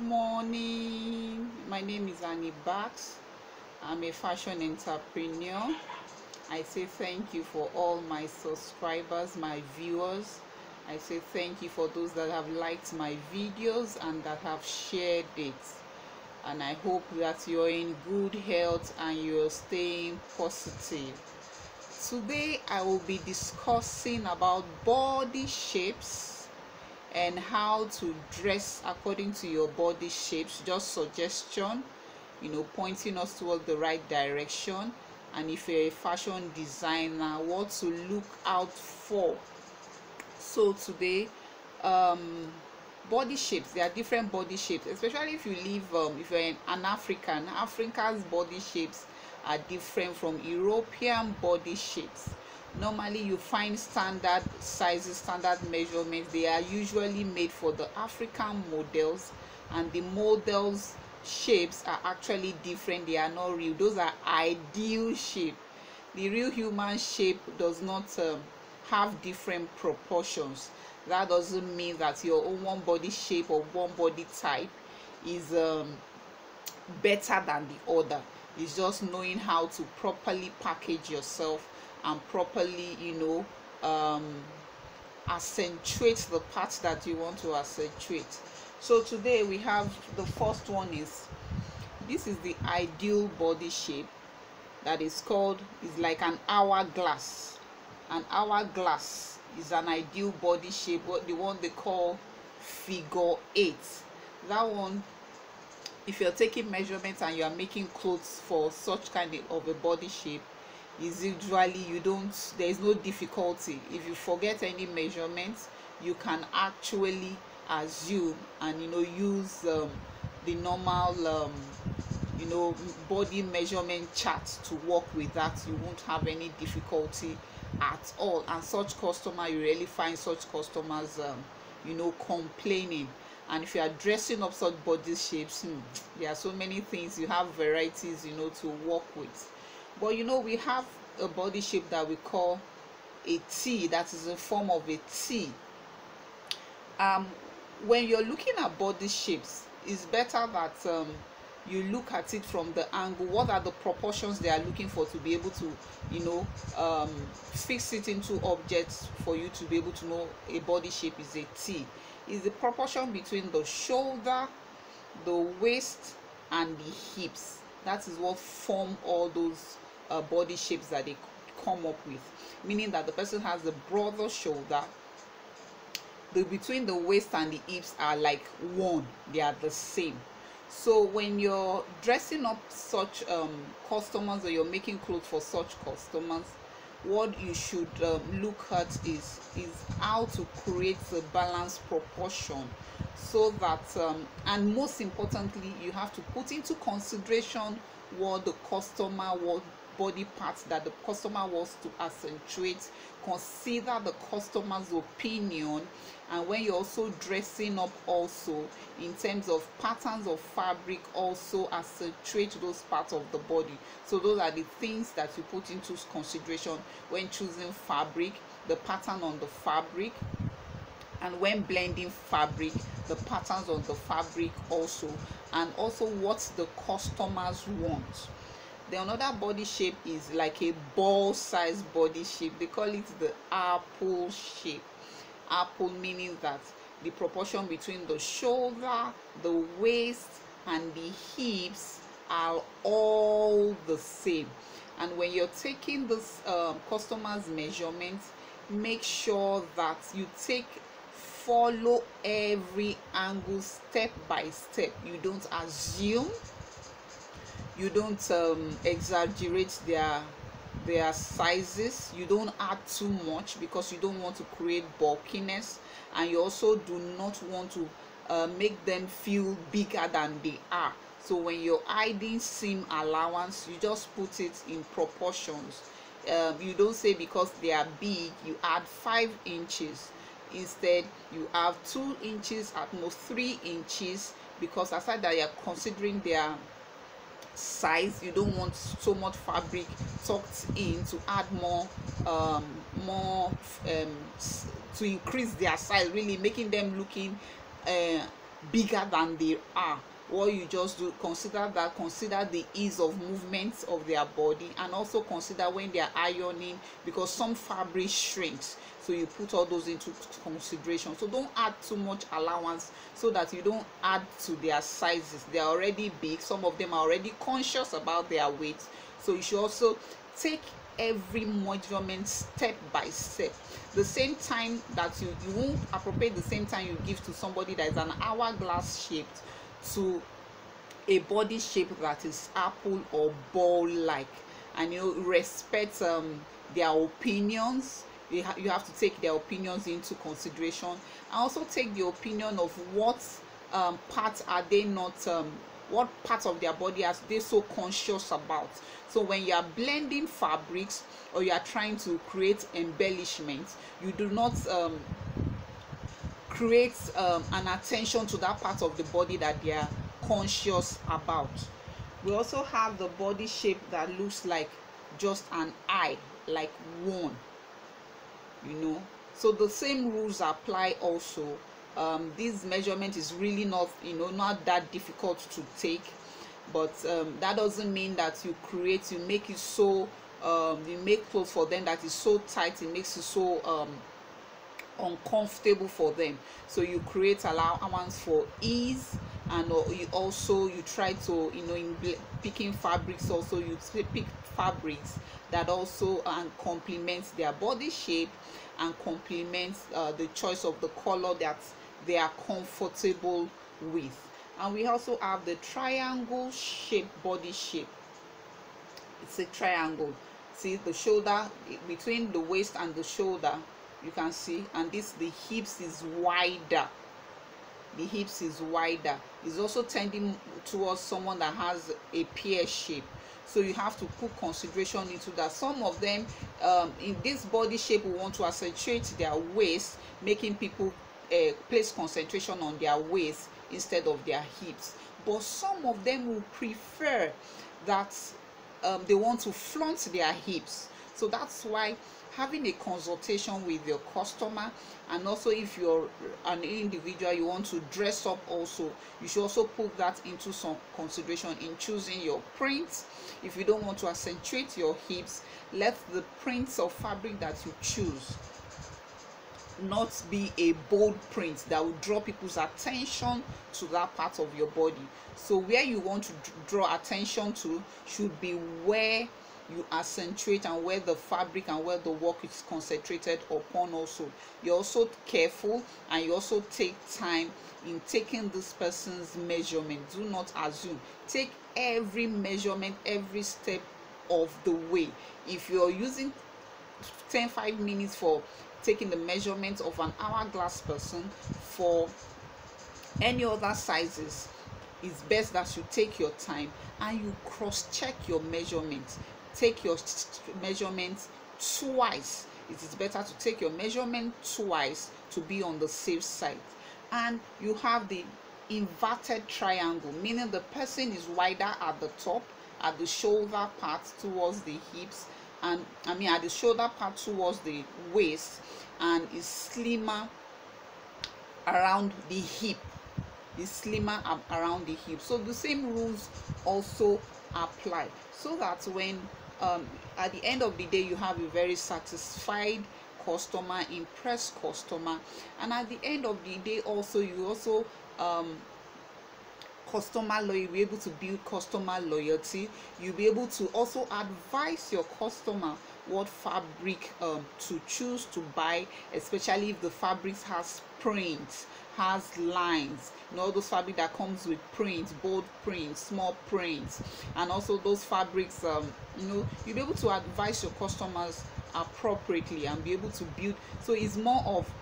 Morning, my name is Annebaks. I'm a fashion entrepreneur. I say thank you for all my subscribers, my viewers. I say thank you for those that have liked my videos and that have shared it. And I hope that you're in good health and you're staying positive. Today I will be discussing about body shapes and how to dress according to your body shapes. Just suggestion, pointing us towards the right direction. And if you're a fashion designer, what to look out for. So today, body shapes, there are different body shapes, especially if you live if you're an Africa's body shapes are different from European body shapes. Normally you find standard sizes, standard measurements. They are usually made for the African models, and the models shapes are actually different. They are not real. Those are ideal shape. The real human shape does not have different proportions. That doesn't mean that your own one body shape or one body type is better than the other. It's just knowing how to properly package yourself and properly accentuate the parts that you want to accentuate. So today we have the first one. This is the ideal body shape that is like an hourglass. An hourglass is an ideal body shape, the one they call figure 8. That one, if you're taking measurements and you are making clothes for such kind of a body shape, is usually there is no difficulty. If you forget any measurements, you can actually assume and use the normal body measurement chart to work with that. You won't have any difficulty at all. And such customer, you really find such customers complaining. And if you are dressing up such body shapes, there are so many things. You have varieties to work with. But we have a body shape that we call a T, that is a form of a T. When you're looking at body shapes, it's better that you look at it from the angle. What are the proportions they are looking for to be able to fix it into objects for you to be able to know a body shape is a T? Is the proportion between the shoulder, the waist, and the hips. That is what form all those body shapes that they come up with, meaning that the person has the broader shoulder. Between the waist and the hips are like one, they are the same. So when you're dressing up such customers, or you're making clothes for such customers, what you should look at is how to create a balanced proportion, so that and most importantly, you have to put into consideration what body parts that the customer wants to accentuate. Consider the customer's opinion. And when you're also dressing up, also in terms of patterns of fabric, also accentuate those parts of the body. So those are the things that you put into consideration when choosing fabric, the pattern on the fabric, and when blending fabric, the patterns on the fabric also, and also what the customers want. The another body shape is like a ball size body shape. They call it the apple shape. Apple meaning that the proportion between the shoulder, the waist, and the hips are all the same. And when you're taking this customer's measurements, make sure that you follow every angle step by step. You don't assume, you don't exaggerate their sizes. You don't add too much, because you don't want to create bulkiness, and you also do not want to make them feel bigger than they are. So when you're adding seam allowance, you just put it in proportions. You don't say because they are big you add 5 inches. Instead, you have 2 inches, at most 3 inches, because aside that you're considering their size, you don't want so much fabric tucked in to add more to increase their size, really making them looking bigger than they are. What you just do, consider the ease of movement of their body, and also consider when they are ironing, because some fabric shrinks, so you put all those into consideration. So don't add too much allowance, so that you don't add to their sizes. They are already big, some of them are already conscious about their weight, so you should also take every measurement step by step. The same time that you won't appropriate the same time you give to somebody that is an hourglass shaped to a body shape that is apple or ball like. And respect their opinions. You have to take their opinions into consideration, and also take the opinion of what parts are they not what part of their body are they so conscious about. So when you are blending fabrics, or you are trying to create embellishments, you do not create an attention to that part of the body that they are conscious about. We also have the body shape that looks like just an eye, like one, so the same rules apply also. This measurement is really not not that difficult to take, but that doesn't mean that you make it so you make clothes for them that is so tight, it makes it so uncomfortable for them. So you create allowance for ease, and you try to in picking fabrics also, you pick fabrics that also complements their body shape, and complements the choice of the color that they are comfortable with. And we also have the triangle shape body shape. It's a triangle. See the shoulder, between the waist and the shoulder, you can see, and the hips is wider. The hips is wider. It's also tending towards someone that has a pear shape, so you have to put consideration into that. Some of them in this body shape will want to accentuate their waist, making people place concentration on their waist instead of their hips. But some of them will prefer that they want to flaunt their hips. So that's why having a consultation with your customer, and also if you're an individual, you want to dress up also, you should also put that into some consideration in choosing your prints. If you don't want to accentuate your hips, let the prints of fabric that you choose not be a bold print that will draw people's attention to that part of your body. So where you want to draw attention to should be where you accentuate, and where the fabric and where the work is concentrated upon. Also, you're also careful, and you also take time in taking this person's measurement. Do not assume. Take every measurement, every step of the way. If you're using 5 minutes for taking the measurement of an hourglass person, for any other sizes, it's best that you take your time and you cross-check your measurements. Take your measurements twice. It is better to take your measurement twice to be on the safe side. And you have the inverted triangle, meaning the person is wider at the top, at the shoulder part towards the hips, and at the shoulder part towards the waist, and is slimmer around the hip. Is slimmer around the hip. So the same rules also apply, so that when at the end of the day you have a very satisfied customer, impressed customer, and at the end of the day also you also customer loyalty, you'll be able to build customer loyalty. You'll be able to also advise your customer what fabric to choose to buy, especially if the fabric has prints, has lines, all those fabric that comes with prints, bold prints, small prints, and also those fabrics you'll be able to advise your customers appropriately and be able to build. So it's more of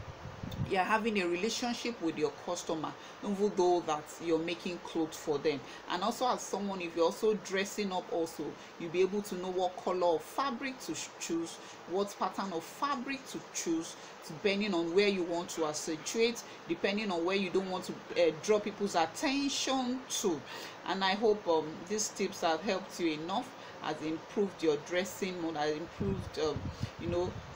you're having a relationship with your customer, even though that you're making clothes for them. And also, as someone, if you're also dressing up also, you'll be able to know what color of fabric to choose, what pattern of fabric to choose, depending on where you want to accentuate, depending on where you don't want to draw people's attention to. And I hope these tips have helped you enough, has improved your dressing mode, has improved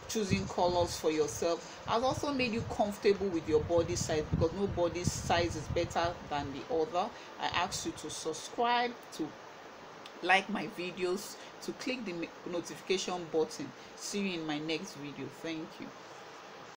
choosing colors for yourself, has also made you comfortable with your body size, because no body size is better than the other. I ask you to subscribe, to like my videos, to click the notification button. See you in my next video. Thank you.